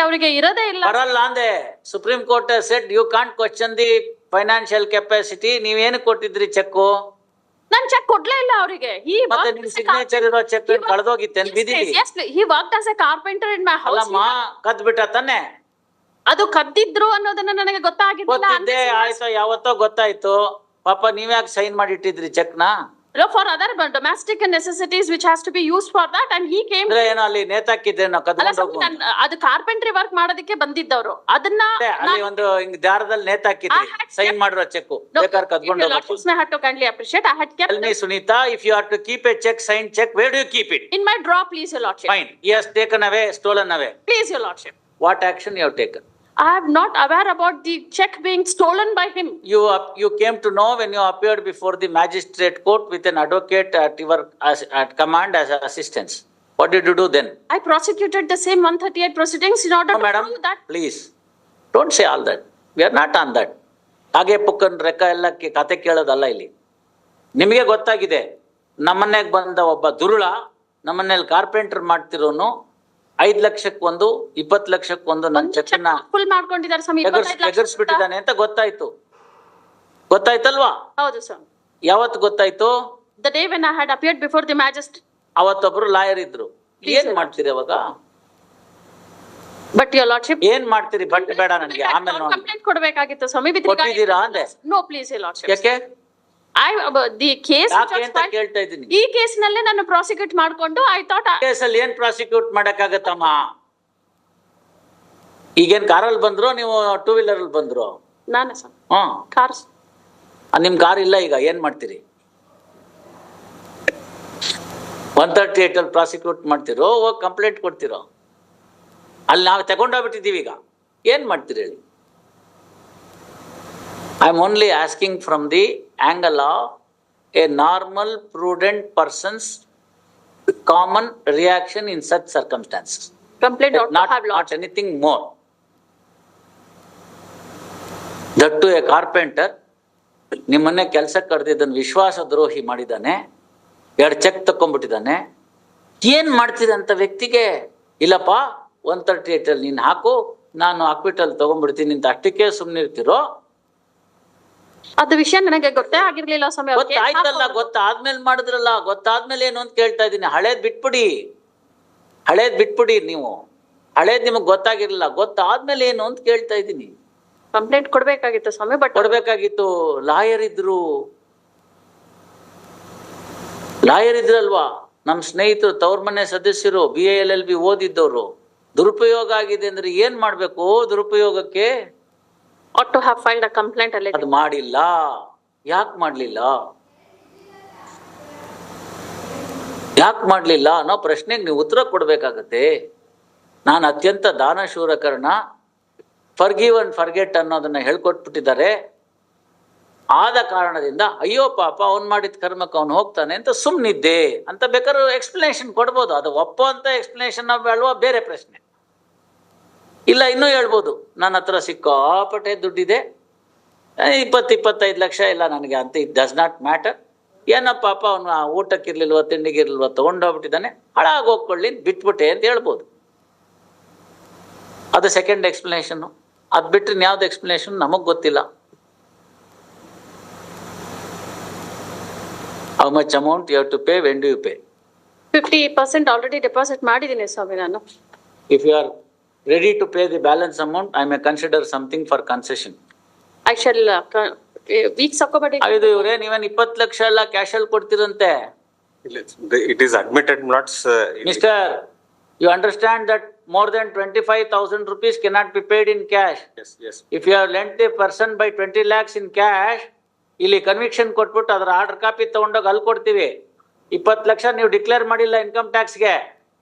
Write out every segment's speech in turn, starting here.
ಅವರಿಗೆ ಇರೋದೇ ಇಲ್ಲ. ಬರಲ್ಲ ಅಂದೆ. Supreme court said you can't question the financial capacity. ನೀವೇನು ಕೊಟ್ಟಿದ್ರಿ ಚೆಕ್? ನಾನ್ ಚೆಕ್ ಕೊಡ್ಲೇ ಇಲ್ಲ ಅವರಿಗೆ. ಮತ್ತೆ ನಿಮ್ ಸಿಗ್ನೇಚರ್ ಇರೋ check ಕಳೆದೋಗಿತ್ತೇನ್ ಬಿದ್ದೀವಿ? He worked as a carpenter in my house. ಅಲ್ಲಮ್ಮ ಕದ್ ಬಿಟ್ಟ ತಾನೆ. ಅದು ಕದ್ದಿದ್ರು ಅನ್ನೋದನ್ನ ನನಗೆ ಗೊತ್ತಾಗಿದ್ದಿಲ್ಲ. ಗೊತ್ತಿದ್ದೆ ಆಯ್ತು, ಯಾವತ್ತೋ ಗೊತ್ತಾಯ್ತು. ಪಾಪ ನೀವ್ಯಾಕೆ ಸೈನ್ ಮಾಡಿ ಇಟ್ಟಿದ್ರಿ ಚೆಕ್ ನ? For other domestic necessities which has to be used for that, and he came. ಏನೋ ಅಲ್ಲಿ ನೇತಾಕಿದ್ರೆ ನಾವು ಕದ್ಕೊಂಡು ಹೋಗು. ಅದು ಕಾರ್ಪೆಂಟ್ರಿ ವರ್ಕ್ ಮಾಡೋದಕ್ಕೆ ಬಂದಿದ್ದವರು. ಅದನ್ನ ಅಲ್ಲಿ ಒಂದು ಹಿಂಗ್ ದಾರದಲ್ಲಿ ನೇತಾಕಿದ್ರಿ ಸೈನ್ ಮಾಡಿರೋ ಚೆಕ್ ಬೇಕಾದ್ರೆ ಕದ್ಕೊಂಡು ಹೋಗು. I had to kindly appreciate. I had kept. Tell me, Sunita, if you are to keep a check, signed check, where do you keep it? In my drawer, please, your lordship. Fine. He has taken away, stolen away. Please, your lordship. What action you have taken? I am not aware about the check being stolen by him. You came to know when you appeared before the magistrate court with an advocate at your at command as assistance. What did you do then? I prosecuted the same 138 proceedings in order to prove that. Please, don't say all that. We are not on that. ಹಾಗೆ ಪುಕ್ಕನ್ ರೆಕ್ಕ ಎಲ್ಲ ಕತೆ ಕೇಳೋದಲ್ಲ ಇಲ್ಲಿ. ನಿಮಗೆ ಗೊತ್ತಾಗಿದೆ, ನಮ್ಮನೆಗೆ ಬಂದ ಒಬ್ಬ ದುರುಳ ನಮ್ಮನೇಲಿ ಕಾರ್ಪೆಂಟರ್ ಮಾಡ್ತಿರೋನು 5 ಲಕ್ಷಕ್ಕೊಂದು 20 ಲಕ್ಷಕ್ಕೊಂದು ನನ್ನ ಚೆಕ್ಕನ್ನ ಫುಲ್ ಮಾಡ್ಕೊಂಡಿದ್ದಾರೆ ಸ್ವಾಮಿ. 25 ಲಕ್ಷ ಎಗರ್ಸ್ಬಿಟ್ಟಿದ್ದಾನೆ ಅಂತ ಗೊತ್ತಾಯ್ತು. ಗೊತ್ತಾಯ್ತಲ್ವಾ? ಹೌದು ಸ್ವಾಮಿ. ಯಾವತ್ತು ಗೊತ್ತಾಯ್ತು? The day when I had appeared before the magistrate. ಅವತ್ತೊಬ್ರು ಲಾಯರ್ ಇದ್ರು. ಏನ್ ಮಾಡ್ತೀರಿ ಅವಾಗ? But your lordship. ಏನ್ ಮಾಡ್ತೀರಿ? ಬಟ್ ಬೇಡ ನನಗೆ, ಆಮೇಲೆ ನೋಡಿ. ಕಂಪ್ಲೇಂಟ್ ಕೊಡಬೇಕಾಗಿತ್ತು ಸ್ವಾಮಿ. ಕೊಟ್ಟಿದ್ದೀರಾ ಅಂದೆ? No, please your lordship. ಯಾಕೆ? the case ಯಾಕೆ ಅಂತ ಕೇಳ್ತಾ ಇದ್ದೀನಿ. ಈ ಕೇಸ್ ನಲ್ಲೇ ನಾನು ಪ್ರಾಸಿಕ್ಯೂಟ್ ಮಾಡ್ಕೊಂಡು I thought ಕೇಸಲ್ಲಿ ಏನ್ ಪ್ರಾಸಿಕ್ಯೂಟ್ ಮಾಡಕ್ಕಾಗತ್ತಮ್ಮ? ಈಗೇನ್ ಕಾರಲ್ಲಿ ಬಂದ್ರು ನೀವು 2 ವೀಲರ್ ಅಲ್ಲಿ ಬಂದ್ರು? ನಾನು ಸರ್ ಕಾರ್ಸ್. ನಿಮ್ ಕಾರ್ ಇಲ್ಲ, ಈಗ ಏನ್ ಮಾಡ್ತೀರಿ? 138 ಅಲ್ಲಿ ಪ್ರಾಸಿಕ್ಯೂಟ್ ಮಾಡ್ತಿರೋ ಹೋಗಿ ಕಂಪ್ಲೇಂಟ್ ಕೊಡ್ತಿರೋ? ಅಲ್ಲಿ ನಾವು ತಗೊಂಡೋಗ್ಬಿಟ್ಟಿದ್ದೀವಿ, ಈಗ ಏನ್ ಮಾಡ್ತೀರಿ ಹೇಳಿ? I am only asking from the angle of a normal, prudent person's common reaction in such circumstances. Complaint not anything more. That to a carpenter, ನಿಮ್ಮನ್ನೇ ಕೆಲಸಕ್ಕೆ ಕರೆದಿದ್ದನ್ನು ವಿಶ್ವಾಸ ದ್ರೋಹಿ ಮಾಡಿದ್ದಾನೆ, 2 ಚೆಕ್ ತಕೊಂಡ್ಬಿಟ್ಟಿದ್ದಾನೆ. ಏನ್ ಮಾಡ್ತಿದೆ ಅಂತ ವ್ಯಕ್ತಿಗೆ ಇಲ್ಲಪ್ಪ 138 ಅಲ್ಲಿ ನೀನ್ ಹಾಕು, ನಾನು ಅಕ್ವಿಟಲ್ ತಗೊಂಡ್ಬಿಡ್ತೀನಿ ಅಂತ ಅಷ್ಟಕ್ಕೆ ಸುಮ್ನಿರ್ತಿರೋ? ಅದು ವಿಷಯ ನನಗೆ ಗೊತ್ತೇ ಆಗಿರ್ಲಿಲ್ಲ ಸ್ವಾಮಿ. ಗೊತ್ತಾಯ್ತಲ್ಲ, ಗೊತ್ತಾದ್ಮೇಲೆ ಮಾಡಿದ್ರಲ್ಲ. ಗೊತ್ತಾದ್ಮೇಲೆ ಏನು ಅಂತ ಕೇಳ್ತಾ ಇದ್ದೀನಿ. ಹಳೇದ್ ಬಿಟ್ಬಿಡಿ ನೀವು. ಹಳೇದ್ ನಿಮಗ್ ಗೊತ್ತಾಗಿರ್ಲಿಲ್ಲ, ಗೊತ್ತಾದ್ಮೇಲೆ ಏನು ಅಂತ ಕೇಳ್ತಾ ಇದ್ದೀನಿ. ಕಂಪ್ಲೇಂಟ್ ಕೊಡ್ಬೇಕಾಗಿತ್ತು ಸ್ವಾಮಿ. ಬಟ್ ಕೊಡ್ಬೇಕಾಗಿತ್ತು. ಲಾಯರ್ ಇದ್ರಲ್ವಾ ನಮ್ ಸ್ನೇಹಿತರು, ತವ್ರ ಮನೆ ಸದಸ್ಯರು, BA-LLB ಓದಿದ್ದವ್ರು. ದುರುಪಯೋಗ ಆಗಿದೆ ಅಂದ್ರೆ ಏನ್ ಮಾಡ್ಬೇಕು? ದುರುಪಯೋಗಕ್ಕೆ ought to have filed a complaint. ಅದು ಮಾಡಿಲ್ಲ. ಯಾಕೆ ಮಾಡ್ಲಿಲ್ಲ ಅನ್ನೋ ಪ್ರಶ್ನೆಗೆ ನೀವು ಉತ್ತರ ಕೊಡ್ಬೇಕಾಗತ್ತೆ. ನಾನು ಅತ್ಯಂತ ದಾನಶೂರಕರಣ, ಫರ್ಗಿವ್ ಅಂಡ್ ಫರ್ಗೆಟ್ ಅನ್ನೋದನ್ನ ಹೇಳ್ಕೊಟ್ಬಿಟ್ಟಿದ್ದಾರೆ. ಆದ ಕಾರಣದಿಂದ ಅಯ್ಯೋ ಪಾಪ ಅವ್ನು ಮಾಡಿದ ಕರ್ಮಕ್ಕೆ ಅವ್ನು ಹೋಗ್ತಾನೆ ಅಂತ ಸುಮ್ನಿದ್ದೆ ಅಂತ ಬೇಕಾದ್ರೂ ಎಕ್ಸ್ಪ್ಲನೇಷನ್ ಕೊಡ್ಬೋದು. ಅದು ಒಪ್ಪೋ ಅಂತ ಎಕ್ಸ್ಪ್ಲನೇಷನ್ ಅಲ್ವಾ, ಬೇರೆ ಪ್ರಶ್ನೆ. ಇಲ್ಲ ಇನ್ನೂ ಹೇಳ್ಬೋದು, ನನ್ನ ಹತ್ರ ಸಿಕ್ಕಾಪಟ್ಟೆ ದುಡ್ಡಿದೆ, 20-25 ಲಕ್ಷ ಇಲ್ಲ ನನಗೆ ಅಂತ. It does not matter. ಏನಪ್ಪ ಪಾಪ ಅವನು ಊಟಕ್ಕಿರ್ಲಿಲ್ವ ತಿಂಡಿಗಿರ್ಲಿಲ್ವ ತಗೊಂಡೋಗ್ಬಿಟ್ಟಿದ್ದಾನೆ, ಹಾಳಾಗಿ ಹೋಗ್ಕೊಳ್ಳಿ ಬಿಟ್ಬಿಟ್ಟೆ ಅಂತ ಹೇಳ್ಬೋದು. ಅದು ಸೆಕೆಂಡ್ ಎಕ್ಸ್ಪ್ಲನೇಷನ್. ಅದ್ ಬಿಟ್ರೆ ಯಾವ್ದು ಎಕ್ಸ್ಪ್ಲನೇಷನ್ ನಮಗ್ ಗೊತ್ತಿಲ್ಲ. How much amount you have to pay, when do you pay? 50% already deposit ಮಾಡಿದ್ದೀನಿ ಸ್ವಾಮಿ ನಾನು. If you are ready to pay the balance amount, I may consider something for concession. I shall weeks according. ಇದು ಇವ್ರೆ ನೀವೇನ್ 20 ಲಕ್ಷ ಎಲ್ಲ cash ಅಲ್ಲಿ ಕೊಡ್ತಿರಂತೆ? It is admitted not. Mister, you understand that more than 25,000 rupees cannot be paid in cash. Yes. If you have lent a person by 20 lakhs in cash, ಇಲ್ಲಿ conviction ಕೊಟ್ಬಿಟ್ಟು ಅದರ order copy ತಗೊಂಡೋಗಿ ಅಲ್ಲಿ ಕೊಡ್ತೀವಿ. 20 ಲಕ್ಷ ನೀವು declare ಮಾಡಿಲ್ಲ income ಟ್ಯಾಕ್ಸ್ಗೆ,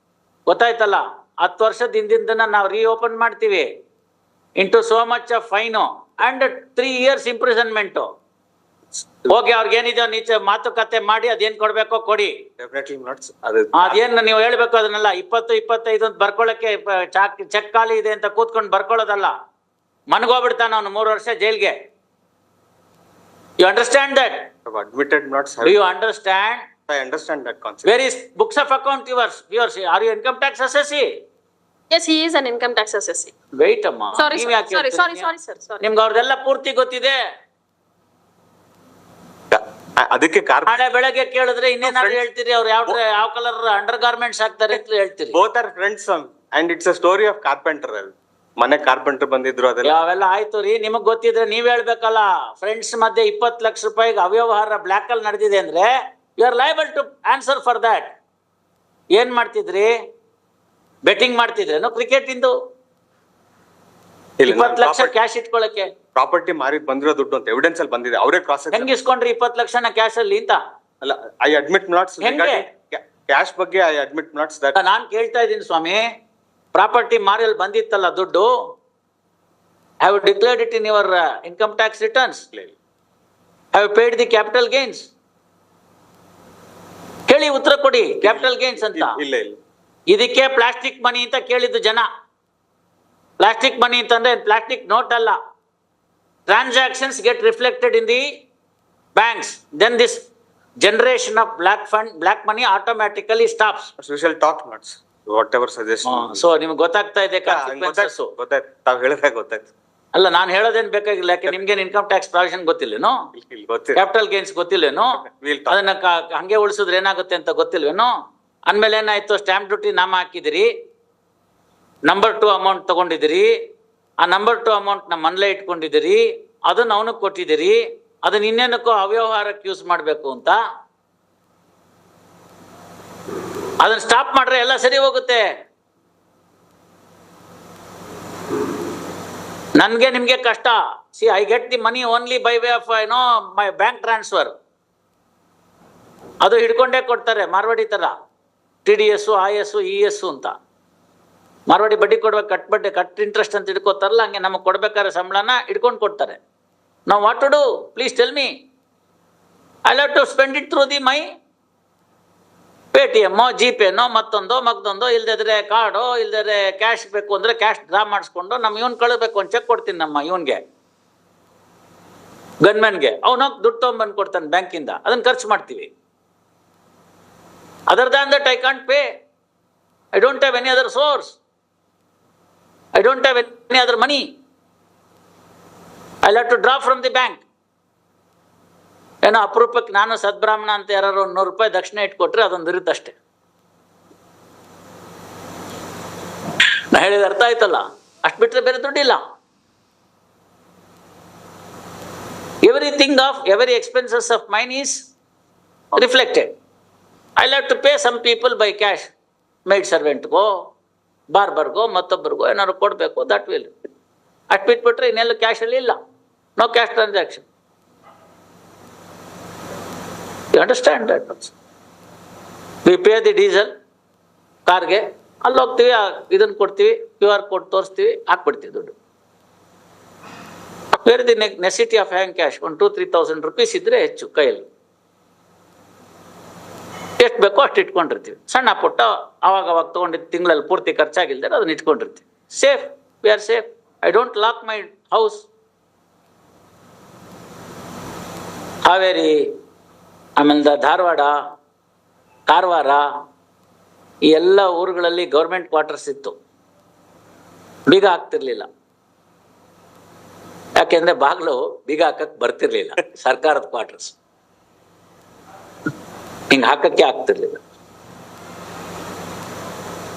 ಗೊತ್ತಾಯ್ತಲ್ಲ? 10 ವರ್ಷದ ಹಿಂದಿನ ನಾವು ರೀಓಪನ್ ಮಾಡ್ತೀವಿ. Into so much of fine and 3 years imprisonment. ಹೋಗಿ ಅವ್ರಿಗೆ ಏನಿದೆ ನೀಚೆ ಮಾತುಕತೆ ಮಾಡಿ ಅದೇನ್ ಕೊಡ್ಬೇಕೋ ಕೊಡಿ. ಅದೇನು ನೀವು ಹೇಳ್ಬೇಕು ಅದನ್ನೆಲ್ಲ. 20-25 ಅಂತ ಬರ್ಕೊಳಕ್ಕೆ ಚೆಕ್ ಖಾಲಿ ಇದೆ ಅಂತ ಕೂತ್ಕೊಂಡು ಬರ್ಕೊಳ್ಳೋದಲ್ಲ. ಮನ್ಗೋಗ್ಬಿಡ್ತಾನ ಅವನು 3 ವರ್ಷ ಜೈಲ್ಗೆ. You understand that? Admitted not. Do you understand? I understand that concept. Where is books of account yours? Are you income tax assessee? Yes, he is an income tax assessee. Wait ಅಮ್ಮ, Sorry, ನೀವ್ sir. ಯಾಕೆ Sorry, ಹೇಳ್ತೀರಿ? sir. Sorry. ನಿಮ್ಗೆ ಅವ್ರದೆಲ್ಲ ಪೂರ್ತಿ ಗೊತ್ತಿದೆ. ಅದಕ್ಕೆ ನಾಳೆ ಬೆಳಗ್ಗೆ ಕೇಳಿದ್ರೆ ಇನ್ನೇನಾದ್ರು ಹೇಳ್ತೀರಿ, ಅವ್ರು ಯಾವ ಕಲರ್ ಅಂಡರ್ ಗಾರ್ಮೆಂಟ್ಸ್ ಹಾಕ್ತಾರೆ ಅಂತ ಹೇಳ್ತೀರಿ. Both are friends and it's a story of carpenter. ಮನೆ ಕಾರ್ಪೆಂಟರ್ ಬಂದಿದ್ರು ಅದೆಲ್ಲ. ಅವೆಲ್ಲ ಆಯ್ತು ರೀ, ನಿಮಗ್ ಗೊತ್ತಿದ್ರೆ ನೀವ್ ಹೇಳ್ಬೇಕಲ್ಲ. ಫ್ರೆಂಡ್ಸ್ ಮಧ್ಯೆ 20 ಲಕ್ಷ ರೂಪಾಯಿಗೆ ಅವ್ಯವಹಾರ ಬ್ಲಾಕ್ ಅಲ್ಲಿ ನಡೆದಿದೆ ಅಂದ್ರೆ you are liable to answer for that. ಏನ್ ಮಾಡ್ತಿದ್ರಿ? ಬೆಟ್ಟಿಂಗ್ ಮಾಡ್ತಿದ್ರೇನು ಕ್ರಿಕೆಟ್ ಇಂದು? 20 ಲಕ್ಷ ಕ್ಯಾಶ್ ಇಟ್ಕೊಳಕ್ಕೆ ಪ್ರಾಪರ್ಟಿ ಮಾರಿ ಬಂದಿರೋ ದುಡ್ಡು ಅಂತ ಎವಿಡೆನ್ಸ್ ಅಲ್ಲಿ ಬಂದಿದೆ. ಅವರೇ ಕ್ರಾಸ್ ಹೆಂಗ್ ಇಸ್ಕೊಂಡ್ರಿ 20 ಲಕ್ಷನ ಕ್ಯಾಶ್ ಅಲ್ಲಿ ಅಂತ? ಅಲ್ಲ, ಐ ಅಡ್ಮಿಟ್ ನಾಟ್ಸ್ ಕ್ಯಾಶ್ ಬಗ್ಗೆ ಐ ಅಡ್ಮಿಟ್ ನಾಟ್ಸ್ ದಟ್. ನಾನ್ ಕೇಳ್ತಾ ಇದ್ದೀನಿ ಸ್ವಾಮಿ, ಪ್ರಾಪರ್ಟಿ ಮಾರಿಯಲ್ಲಿ ಬಂದಿತ್ತಲ್ಲ ದುಡ್ಡು, have declared it in your income tax returns? Have paid the capital gains? ಹೇಳಿ, ಉತ್ತರ ಕೊಡಿ. ಕ್ಯಾಪಿಟಲ್ ಗೇನ್ಸ್ ಅಂತ ಇಲ್ಲ. ಇದಕ್ಕೆ ಪ್ಲಾಸ್ಟಿಕ್ ಮನಿ ಅಂತ ಕೇಳಿದ್ದು ಜನ. ಪ್ಲಾಸ್ಟಿಕ್ ಮನಿ ಅಂತಂದ್ರೆ ಪ್ಲಾಸ್ಟಿಕ್ ನೋಟ್ ಅಲ್ಲ. Transactions get reflected in the banks, then this generation of black money automatically stops. We shall talk nuts, whatever suggestion. So ನಿಮ್ಗೆ ಗೊತ್ತಾಗ್ತಾ ಇದೆ consequences? ಗೊತ್ತಾಯ್ತು, ತಾವ್ ಹೇಳಿದಾಗ ಗೊತ್ತಾಯ್ತು. ಅಲ್ಲ, ನಾನು ಹೇಳೋದೇನ್ ಬೇಕಾಗಿಲ್ಲ. ಯಾಕೆ ನಿಮ್ಗೇನ್ ಇನ್ಕಮ್ ಟ್ಯಾಕ್ಸ್ ಪ್ರಾವಿಷನ್ ಗೊತ್ತಿಲ್ಲೇನೋ? ಗೊತ್ತಿಲ್ಲ. ಕ್ಯಾಪಿಟಲ್ ಗೇನ್ಸ್ ಗೊತ್ತಿಲ್ಲೇನೋ? We'll talk. ಅದನ್ನ ಹಂಗೆ ಉಳಿಸಿದ್ರೆ ಏನಾಗುತ್ತೆ ಅಂತ ಗೊತ್ತಿಲ್ವೇನೋ? ಅಂದ್ಮೇಲೆ ಏನಾಯ್ತು? ಸ್ಟ್ಯಾಂಪ್ ಡ್ಯೂಟಿ ನಾಮ ಹಾಕಿದಿರಿ, ನಂಬರ್ 2 ಅಮೌಂಟ್ ತಗೊಂಡಿದ್ದೀರಿ, ಆ ನಂಬರ್ 2 ಅಮೌಂಟ್ ನ ಮನೇಲೆ ಇಟ್ಕೊಂಡಿದ್ದೀರಿ, ಅದನ್ನ ಅವನಿಗೆ ಕೊಟ್ಟಿದ್ದೀರಿ, ಅದನ್ನ ಇನ್ನೇನಕ್ಕೋ ಅವ್ಯವಹಾರಕ್ಕೆ ಯೂಸ್ ಮಾಡ್ಬೇಕು ಅಂತ. ಅದನ್ನ ಸ್ಟಾಪ್ ಮಾಡ್ರೆ ಎಲ್ಲ ಸರಿ ಹೋಗುತ್ತೆ. ನನ್ಗೆ ನಿಮ್ಗೆ ಕಷ್ಟ. C, I get the money only by way of my bank transfer. ಅದು ಹಿಡ್ಕೊಂಡೇ ಕೊಡ್ತಾರೆ ಮಾರ್ವಾಡಿ ತರ. TDS, IS, ES ಅಂತ ಮಾರ್ವಾಡಿ ಬಡ್ಡಿ ಕೊಡ್ಬೇಕು, ಕಟ್ ಇಂಟ್ರೆಸ್ಟ್ ಅಂತ ಹಿಡ್ಕೋತಾರಲ್ಲ, ಹಂಗೆ ನಮಗೆ ಕೊಡ್ಬೇಕಾದ್ರೆ ಸಂಬಳನ ಹಿಡ್ಕೊಂಡು ಕೊಡ್ತಾರೆ. ನಾವು what to do? Please tell me. I love to spend it through the my Paytm, ಜಿಪೇನೋ, ಮತ್ತೊಂದೋ, ಇಲ್ದಿದ್ರೆ ಕಾರ್ಡೋ, ಇಲ್ದಿದ್ರೆ ಕ್ಯಾಶ್ ಬೇಕು ಅಂದ್ರೆ ಕ್ಯಾಶ್ ಡ್ರಾ ಮಾಡಿಸ್ಕೊಂಡು ನಮ್ಮ ಇವನ್ ಕಳಿಸ್ಬೇಕು. ಒಂದು ಚೆಕ್ ಕೊಡ್ತೀನಿ ನಮ್ಮ ಇವನ್ಗೆ, ಗನ್ಮ್ಯಾನ್ಗೆ, ಅವನೋಗಿ ದುಡ್ಡು ತೊಗೊಂಡ್ಬಂದು ಕೊಡ್ತಾನೆ ಬ್ಯಾಂಕಿಂದ, ಅದನ್ನ ಖರ್ಚು ಮಾಡ್ತೀವಿ. Other than that I can't pay. I don't have any other source. I don't have any other money. I'll have to draw from the bank. ಏನೋ ಅಪರೂಪಕ್ಕೆ ನಾನು ಸದ್ಬ್ರಾಹ್ಮಣ ಅಂತ ಯಾರು ₹100 ದಕ್ಷಿಣ ಇಟ್ಕೊಟ್ರೆ ಅದೊಂದು ಇರುತ್ತೆ ಅಷ್ಟೇ. ನಾ ಹೇಳಿದ ಅರ್ಥ ಆಯ್ತಲ್ಲ? ಅಷ್ಟು ಬಿಟ್ರೆ ಬೇರೆ ದುಡ್ಡಿಲ್ಲ. every expenses of mine is reflected. I'll have to pay some people by cash. Maid ಸರ್ವೆಂಟ್ಗೋ, ಬಾರ್ಬರ್ಗೋ, ಮತ್ತೊಬ್ಬರಿಗೋ ಏನಾದ್ರು ಕೊಡಬೇಕು. That will. ಅಷ್ಟು ಬಿಟ್ಬಿಟ್ರೆ ಇನ್ನೆಲ್ಲ ಕ್ಯಾಶಲ್ಲಿ ಇಲ್ಲ. No cash transaction. You understand that? We pay the diesel ಕಾರ್ಗೆ, ಅಲ್ಲಿ ಹೋಗ್ತೀವಿ, ಇದನ್ನು ಕೊಡ್ತೀವಿ, QR ಕೋಡ್ ತೋರಿಸ್ತೀವಿ, ಹಾಕ್ಬಿಡ್ತೀವಿ ದುಡ್ಡು. Where the necessity of hang cash? 2,000-3,000 rupees ಇದ್ರೆ ಹೆಚ್ಚು ಕೈಯಲ್ಲಿ. ಎಷ್ಟು ಬೇಕೋ ಅಷ್ಟು ಇಟ್ಕೊಂಡಿರ್ತೀವಿ. ಸಣ್ಣ ಪುಟ್ಟ ಅವಾಗ ತಗೊಂಡಿದ್ದು ತಿಂಗಳಲ್ಲಿ ಪೂರ್ತಿ ಖರ್ಚಾಗಿಲ್ದರೆ ಅದನ್ನ ಇಟ್ಕೊಂಡಿರ್ತೀವಿ. Safe, we are safe. I don't lock my house. Haveri, ಆಮೇಲೆ ಧಾರವಾಡ, ಕಾರವಾರ, ಈ ಎಲ್ಲ ಊರುಗಳಲ್ಲಿ ಗೌರ್ಮೆಂಟ್ ಕ್ವಾರ್ಟರ್ಸ್ ಇತ್ತು. ಬೀಗ ಹಾಕ್ತಿರ್ಲಿಲ್ಲ. ಯಾಕೆಂದ್ರೆ ಬಾಗ್ಲು ಬೀಗ ಹಾಕಕ್ ಬರ್ತಿರ್ಲಿಲ್ಲ. ಸರ್ಕಾರದ ಕ್ವಾರ್ಟರ್ಸ್ ಹಿಂಗೆ ಹಾಕಕ್ಕೆ ಆಗ್ತಿರ್ಲಿಲ್ಲ.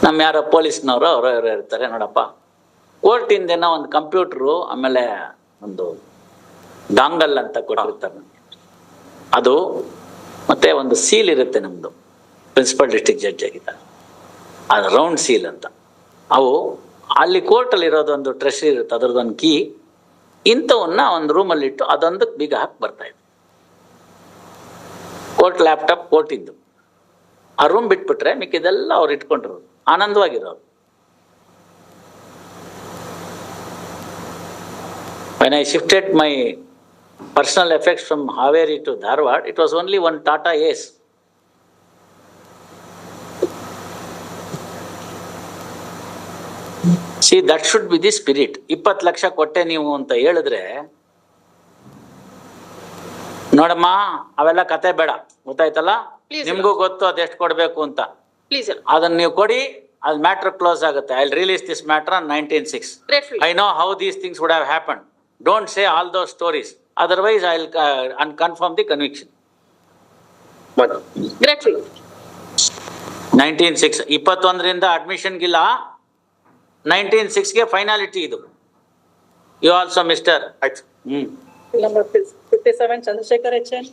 ನಮ್ಮ ಯಾರೋ ಪೊಲೀಸ್ನವರು ಅವರೋ ಇರ್ತಾರೆ, ನೋಡಪ್ಪ ಕೋರ್ಟಿಂದೇನೋ ಒಂದು ಕಂಪ್ಯೂಟ್ರು, ಆಮೇಲೆ ಒಂದು ಡಾಂಗಲ್ ಅಂತ ಕೊಟ್ಟಿರ್ತಾರೆ ನಮಗೆ. ಅದು ಮತ್ತೆ ಒಂದು ಸೀಲ್ ಇರುತ್ತೆ ನಮ್ದು, ಪ್ರಿನ್ಸಿಪಲ್ ಡಿಸ್ಟ್ರಿಕ್ಟ್ ಜಡ್ಜ್ ಆಗಿದ್ದಾರೆ, ಅದು ರೌಂಡ್ ಸೀಲ್ ಅಂತ. ಅವು ಅಲ್ಲಿ ಕೋರ್ಟಲ್ಲಿ ಇರೋದೊಂದು ಟ್ರೆಷರಿ ಇರುತ್ತೆ, ಅದರದೊಂದು ಕೀ. ಇಂಥವನ್ನ ಒಂದು ರೂಮಲ್ಲಿ ಇಟ್ಟು ಅದೊಂದಕ್ಕೆ ಬೀಗ ಹಾಕಿ ಬರ್ತಾ ಇತ್ತು. ಕೋರ್ಟ್ ಲ್ಯಾಪ್ಟಾಪ್ ಕೋರ್ಟಿದ್ದು. ಆ ರೂಮ್ ಬಿಟ್ಬಿಟ್ರೆ ಮಿಕ್ಕಿದೆಲ್ಲ ಅವ್ರು ಇಟ್ಕೊಂಡಿರೋದು, ಆನಂದವಾಗಿರೋರು. When I shifted my personal effects from Haveri to Dharwad, it was only one Tata Ace. See, that should be the spirit. 20 lakh ಕೊಟ್ಟೆ ನೀವು ಅಂತ ಹೇಳಿದ್ರೆ, ನೋಡಮ್ಮ ಅವೆಲ್ಲ ಕತೆ ಬೇಡ, ಗೊತ್ತಾಯ್ತಲ್ಲ? ನಿಮ್ಗೂ ಗೊತ್ತು ಅದೆಷ್ಟು ಕೊಡ್ಬೇಕು ಅಂತ. ಅದನ್ನ ನೀವು ಕೊಡಿ, ಅದು ಮ್ಯಾಟ್ರ್ ಕ್ಲೋಸ್ ಆಗುತ್ತೆ. I release this matter on 19/6. Gratefully. I know how these things would have happened. Don't say all those stories. Otherwise, I'll unconfirm the conviction. Gratefully. 19/6 21ರಿಂದ ಅಡ್ಮಿಷನ್ಗಿಲ್ಲ, 19/6ಗೆ ಫೈನಾಲಿಟಿ ಇದು. You also mister. ಆಯ್ತು. Number 57, Chandrasekhar HN.